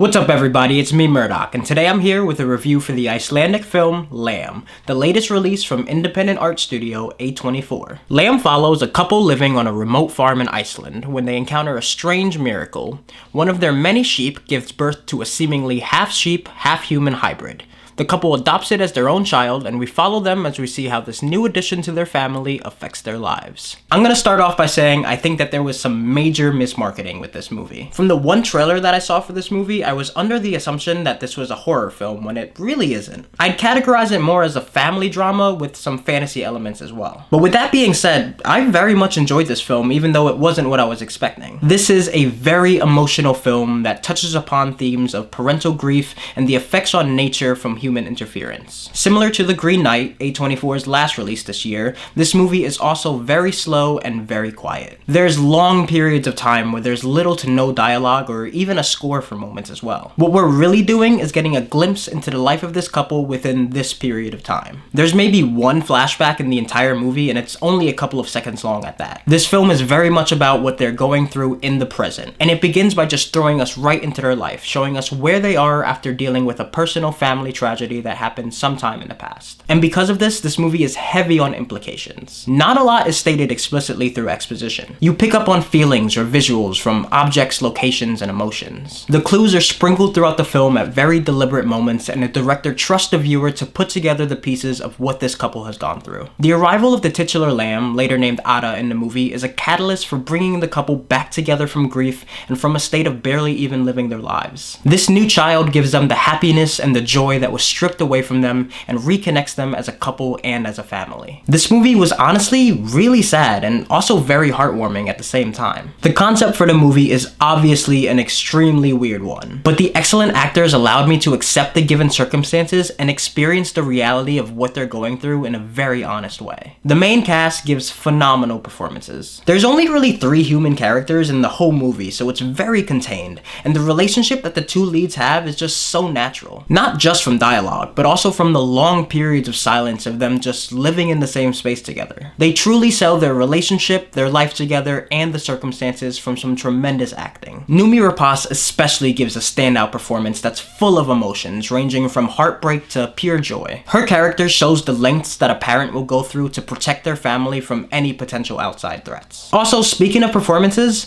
What's up everybody, it's me Murdoch, and today I'm here with a review for the Icelandic film Lamb, the latest release from independent art studio A24. Lamb follows a couple living on a remote farm in Iceland when they encounter a strange miracle. One of their many sheep gives birth to a seemingly half-sheep, half-human hybrid. The couple adopts it as their own child, and we follow them as we see how this new addition to their family affects their lives. I'm gonna start off by saying I think that there was some major mismarketing with this movie. From the one trailer that I saw for this movie, I was under the assumption that this was a horror film when it really isn't. I'd categorize it more as a family drama with some fantasy elements as well. But with that being said, I very much enjoyed this film even though it wasn't what I was expecting. This is a very emotional film that touches upon themes of parental grief and the effects on nature from human interference. Similar to The Green Knight, A24's last release this year, this movie is also very slow and very quiet. There's long periods of time where there's little to no dialogue or even a score for moments as well. What we're really doing is getting a glimpse into the life of this couple within this period of time. There's maybe one flashback in the entire movie and it's only a couple of seconds long at that. This film is very much about what they're going through in the present, and it begins by just throwing us right into their life, showing us where they are after dealing with a personal family tragedy that happened sometime in the past. And because of this movie is heavy on implications. Not a lot is stated explicitly through exposition. You pick up on feelings or visuals from objects, locations, and emotions. The clues are sprinkled throughout the film at very deliberate moments, and the director trusts the viewer to put together the pieces of what this couple has gone through. The arrival of the titular lamb, later named Ada in the movie, is a catalyst for bringing the couple back together from grief and from a state of barely even living their lives. This new child gives them the happiness and the joy that was stripped away from them and reconnects them as a couple and as a family. This movie was honestly really sad and also very heartwarming at the same time. The concept for the movie is obviously an extremely weird one, but the excellent actors allowed me to accept the given circumstances and experience the reality of what they're going through in a very honest way. The main cast gives phenomenal performances. There's only really 3 human characters in the whole movie, so it's very contained, and the relationship that the 2 leads have is just so natural. Not just from dialogue, but also from the long periods of silence of them just living in the same space together. They truly sell their relationship, their life together, and the circumstances from some tremendous acting. Noomi Rapace especially gives a standout performance that's full of emotions, ranging from heartbreak to pure joy. Her character shows the lengths that a parent will go through to protect their family from any potential outside threats. Also, speaking of performances,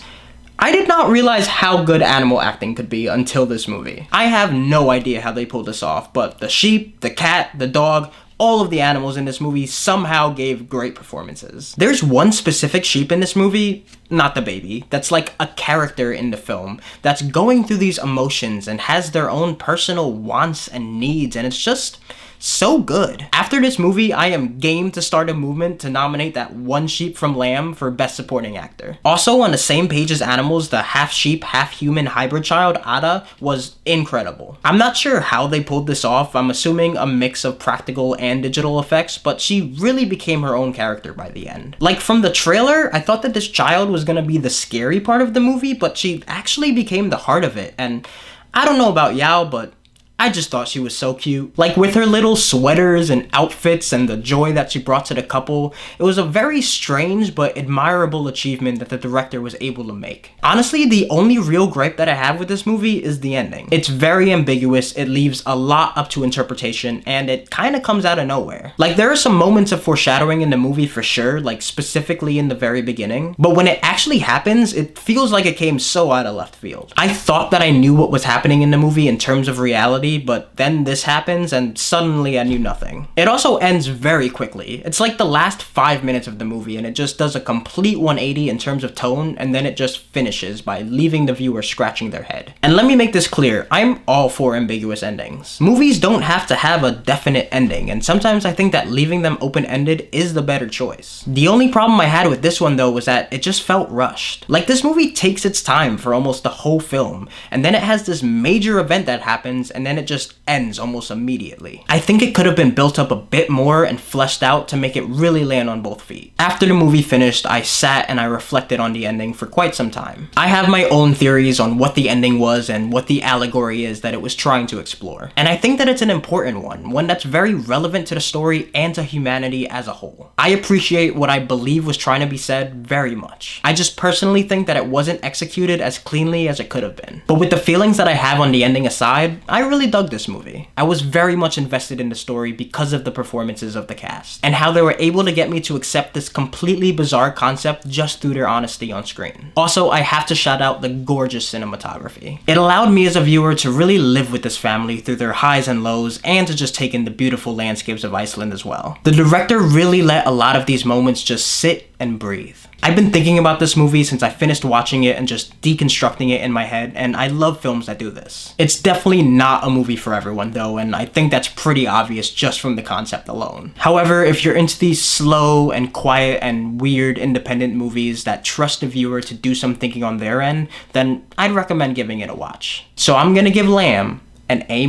I did not realize how good animal acting could be until this movie. I have no idea how they pulled this off, but the sheep, the cat, the dog, all of the animals in this movie somehow gave great performances. There's one specific sheep in this movie, not the baby, that's like a character in the film that's going through these emotions and has their own personal wants and needs, and it's just so good. After this movie, I am game to start a movement to nominate that one sheep from Lamb for Best Supporting Actor. Also on the same page as animals, the half-sheep, half-human hybrid child, Ada, was incredible. I'm not sure how they pulled this off. I'm assuming a mix of practical and digital effects, but she really became her own character by the end. Like from the trailer, I thought that this child was gonna be the scary part of the movie, but she actually became the heart of it, and I don't know about y'all, but I just thought she was so cute. Like with her little sweaters and outfits and the joy that she brought to the couple, it was a very strange but admirable achievement that the director was able to make. Honestly, the only real gripe that I have with this movie is the ending. It's very ambiguous, it leaves a lot up to interpretation, and it kind of comes out of nowhere. Like there are some moments of foreshadowing in the movie for sure, like specifically in the very beginning, but when it actually happens, it feels like it came so out of left field. I thought that I knew what was happening in the movie in terms of reality, but then this happens and suddenly I knew nothing. It also ends very quickly. It's like the last 5 minutes of the movie and it just does a complete 180 in terms of tone, and then it just finishes by leaving the viewer scratching their head. And let me make this clear, I'm all for ambiguous endings. Movies don't have to have a definite ending, and sometimes I think that leaving them open-ended is the better choice. The only problem I had with this one though was that it just felt rushed. Like this movie takes its time for almost the whole film, and then it has this major event that happens, and then and it just ends almost immediately. I think it could have been built up a bit more and fleshed out to make it really land on both feet. After the movie finished, I sat and I reflected on the ending for quite some time. I have my own theories on what the ending was and what the allegory is that it was trying to explore. And I think that it's an important one that's very relevant to the story and to humanity as a whole. I appreciate what I believe was trying to be said very much. I just personally think that it wasn't executed as cleanly as it could have been. But with the feelings that I have on the ending aside, I really dug this movie. I was very much invested in the story because of the performances of the cast, and how they were able to get me to accept this completely bizarre concept just through their honesty on screen. Also, I have to shout out the gorgeous cinematography. It allowed me as a viewer to really live with this family through their highs and lows, and to just take in the beautiful landscapes of Iceland as well. The director really let a lot of these moments just sit and breathe. I've been thinking about this movie since I finished watching it and just deconstructing it in my head, and I love films that do this. It's definitely not a movie for everyone though, and I think that's pretty obvious just from the concept alone. However, if you're into these slow and quiet and weird independent movies that trust the viewer to do some thinking on their end, then I'd recommend giving it a watch. So I'm gonna give Lamb an A-.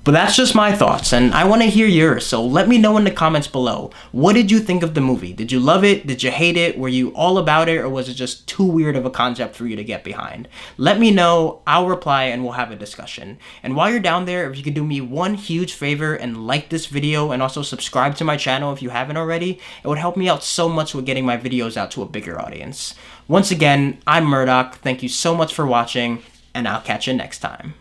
But that's just my thoughts, and I want to hear yours, so let me know in the comments below. What did you think of the movie? Did you love it? Did you hate it? Were you all about it, or was it just too weird of a concept for you to get behind? Let me know, I'll reply, and we'll have a discussion. And while you're down there, if you could do me one huge favor and like this video, and also subscribe to my channel if you haven't already, it would help me out so much with getting my videos out to a bigger audience. Once again, I'm Murdoch, thank you so much for watching, and I'll catch you next time.